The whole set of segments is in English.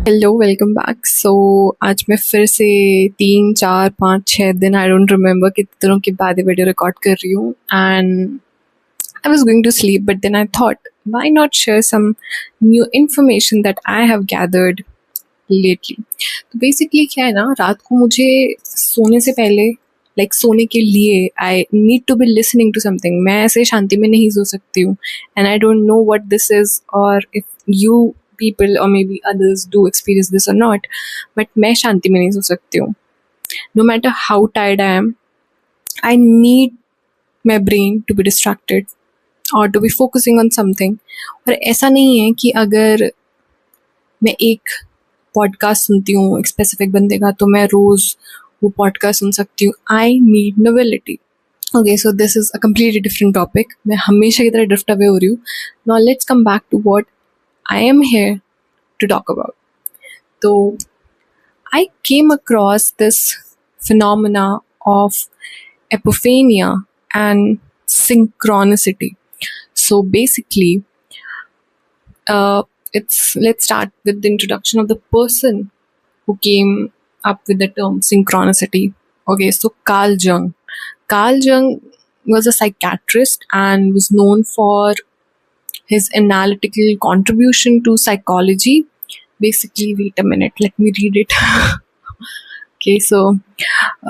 Hello, welcome back. आज मैं फिर से 3 4 5 6 दिन, आई डोंट रिमेम्बर कितने दिनों के बाद ये वीडियो रिकॉर्ड कर रही हूँ। And I was going to sleep, but then I thought why not share some new information that I have gathered lately. तो बेसिकली क्या है ना, रात को मुझे सोने से पहले, सोने के लिए, I need to be listening to something. मैं ऐसे शांति में नहीं सो सकती हूँ। And I don't know what this is, और if you people or maybe others do experience this or not, but मैं शांति में नहीं सो सकती हूँ। No matter how tired I am, I need my brain to be distracted or to be focusing on something। और ऐसा नहीं है कि अगर मैं एक पॉडकास्ट सुनती हूँ एक स्पेसिफिक बंदे का तो मैं रोज़ वो पॉडकास्ट सुन सकती हूँ। I need novelty. Okay, so this is a completely different topic. मैं हमेशा की तरह ड्रिफ्ट अवे हो रही हूँ। Now let's come back to what I am here to talk about. So, I came across this phenomena of apophenia and synchronicity. So basically, let's start with the introduction of the person who came up with the term synchronicity. Okay, so Carl Jung. Carl Jung was a psychiatrist and was known for his analytical contribution to psychology. Basically, wait a minute, let me read it. Okay, so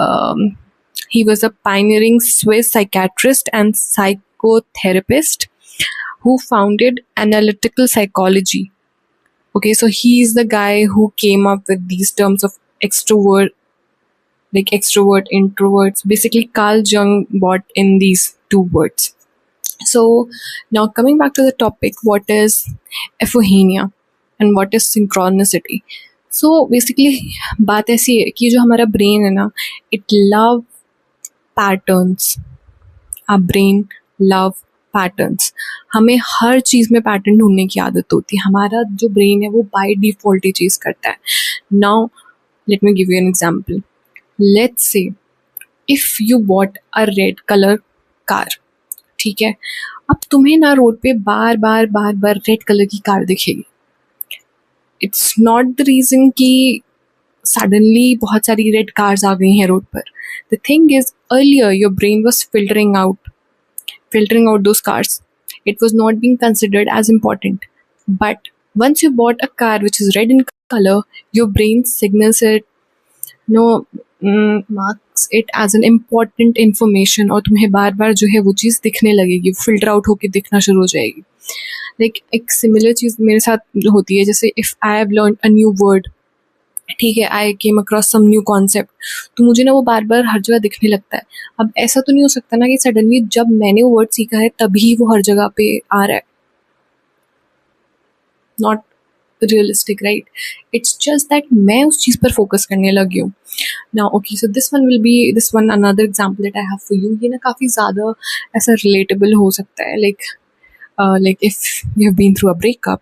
um, he was a pioneering Swiss psychiatrist and psychotherapist who founded analytical psychology. Okay, so he is the guy who came up with these terms of extrovert, extrovert, introverts. Basically, Carl Jung brought in these two words. So now coming back to the topic, what is apophenia and what is synchronicity? So basically बात ऐसी है कि जो हमारा brain है ना, it love patterns. Our brain love patterns. हमें हर चीज़ में पैटर्न ढूंढने की आदत होती है। हमारा जो ब्रेन है वो बाय डिफॉल्ट ही चीज़ करता है। Now let me give you an example. Let's say if you bought a red colour car, ठीक है। अब तुम्हें ना रोड पे बार बार बार बार रेड कलर की कार दिखेगी। इट्स नॉट द रीजन कि सडनली बहुत सारी रेड कार्स आ गई हैं रोड पर। The thing is earlier your brain was filtering out those cars. It was not being considered as important. But once you bought a car which is red in color, your brain signals it, marks it as an important information, और तुम्हें बार बार जो है वो चीज़ दिखने लगेगी, filter out होके दिखना शुरू हो जाएगी। एक सिमिलर चीज़ मेरे साथ होती है। जैसे if I have learn a new word, ठीक है, I came across some new concept, तो मुझे ना वो बार बार हर जगह दिखने लगता है। अब ऐसा तो नहीं हो सकता ना कि सडनली जब मैंने वो वर्ड सीखा है तभी वो हर जगह पे आ रहा है। Not realistic, right? It's just that मैं उस चीज़ पर फोकस करने लगी हूँ। Now okay, so this one another example that I have for you. ये ना काफ़ी ज़्यादा ऐसा रिलेटेबल हो सकता है। Like if you have been through a breakup,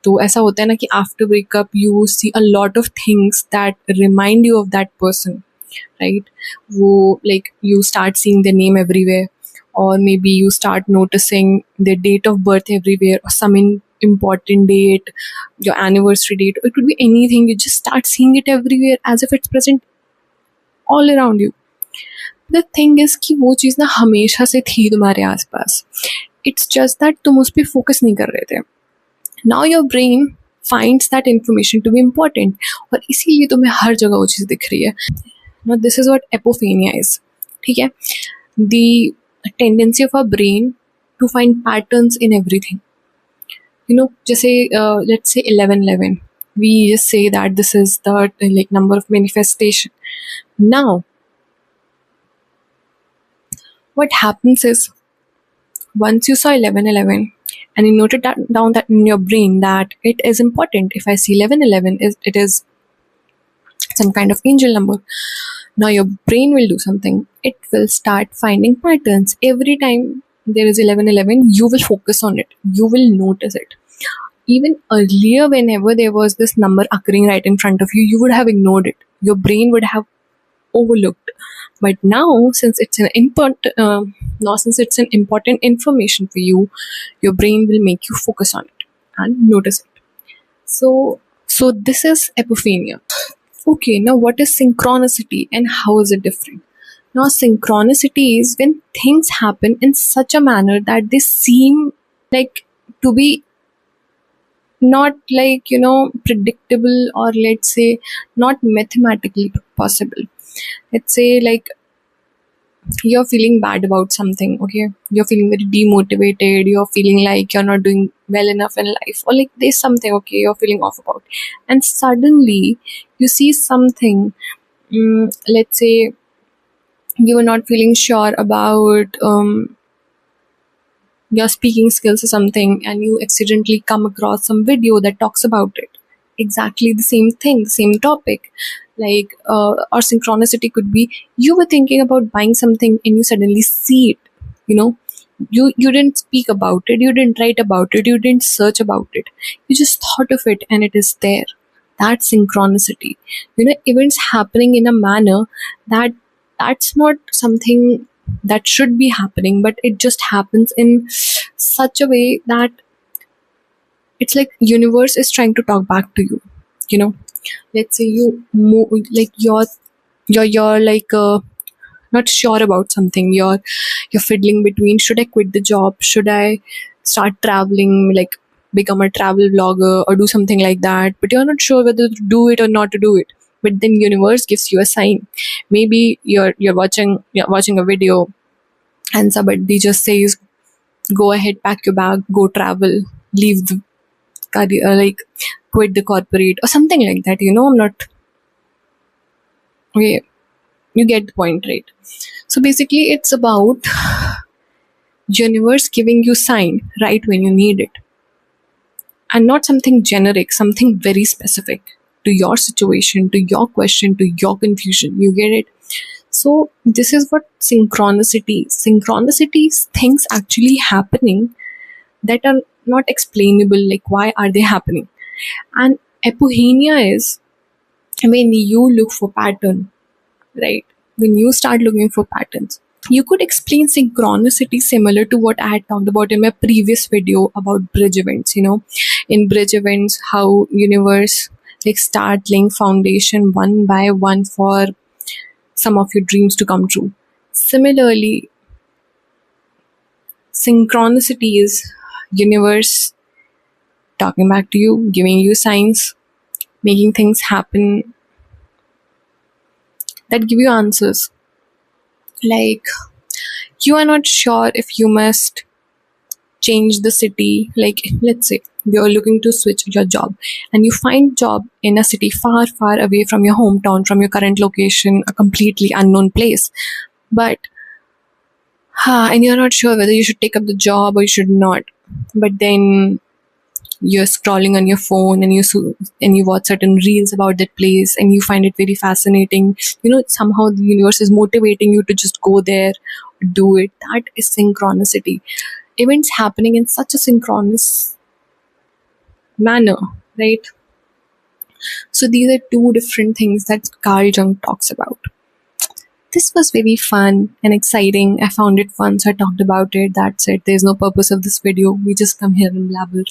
तो ऐसा होता है ना कि after breakup you see a lot of things that remind you of that person, right? वो like you start seeing the name everywhere, or maybe you start noticing their date of birth everywhere, or some important date, your anniversary date, or it could be anything. You just start seeing it everywhere as if it's present all around you. The thing is कि वो चीज़ ना हमेशा से थी तुम्हारे आसपास। It's just that तुम उस पर फोकस नहीं कर रहे थे। Now your brain finds that information to be important, और इसीलिए तुम्हें हर जगह वो चीज़ दिख रही है। Now this is what apophenia is, ठीक है? The tendency of our brain to find patterns in everything. जैसे let's say 1111, we just say that this is the number of manifestation. Now what happens is, once you saw 1111 and you noted down that in your brain that it is important. If I see 1111, it is some kind of angel number. Now your brain will do something. It will start finding patterns. Every time there is 1111, you will focus on it. You will notice it. Even earlier, whenever there was this number occurring right in front of you, you would have ignored it. Your brain would have overlooked. But now, since it's an important information for you, your brain will make you focus on it and notice it. So So this is apophenia. Okay, now what is synchronicity and how is it different? Now, synchronicity is when things happen in such a manner that they seem like to be not like, predictable, or let's say not mathematically possible. Let's say like you're feeling bad about something, okay? You're feeling very demotivated, you're feeling like you're not doing well enough in life, or like there's something, okay, you're feeling off about. And suddenly you see something, let's say you were not feeling sure about your speaking skills or something, and you accidentally come across some video that talks about it, exactly the same thing, the same topic. Like or synchronicity could be, you were thinking about buying something and you suddenly see it, you know you didn't speak about it, you didn't write about it, you didn't search about it, you just thought of it and it is there. That's synchronicity. Events happening in a manner that that's not something that should be happening, but it just happens in such a way that it's like universe is trying to talk back to you. you know let's say you move, like you're like not sure about something. You're fiddling between, should I quit the job, should I start traveling, like become a travel vlogger or do something like that, but you're not sure whether to do it or not to do it. But then universe gives you a sign. Maybe you're watching a video and somebody just says, go ahead, pack your bag, go travel, leave the career, like quit the corporate or something like that. I'm not, okay, you get the point, right? So basically it's about universe giving you sign right when you need it, and not something generic, something very specific to your situation, to your question, to your confusion. You get it? So this is what synchronicity is things actually happening that are not explainable, like why are they happening. And apophenia is when you look for pattern, right? When you start looking for patterns, you could explain synchronicity similar to what I had talked about in my previous video about bridge events. In bridge events, how universe like start laying foundation one by one for some of your dreams to come true. Similarly, synchronicity is universe talking back to you, giving you signs, making things happen that give you answers. Like you are not sure if you must change the city. Like let's say you're looking to switch your job and you find job in a city far far away from your hometown, from your current location, a completely unknown place. But and you're not sure whether you should take up the job or you should not. But then you're scrolling on your phone and you watch certain reels about that place and you find it very fascinating. Somehow the universe is motivating you to just go there, do it. That is synchronicity. Events happening in such a synchronous manner, right? So these are two different things that Carl Jung talks about. This was very fun and exciting. I found it fun, so I talked about it. That's it. There's no purpose of this video. We just come here and blabber.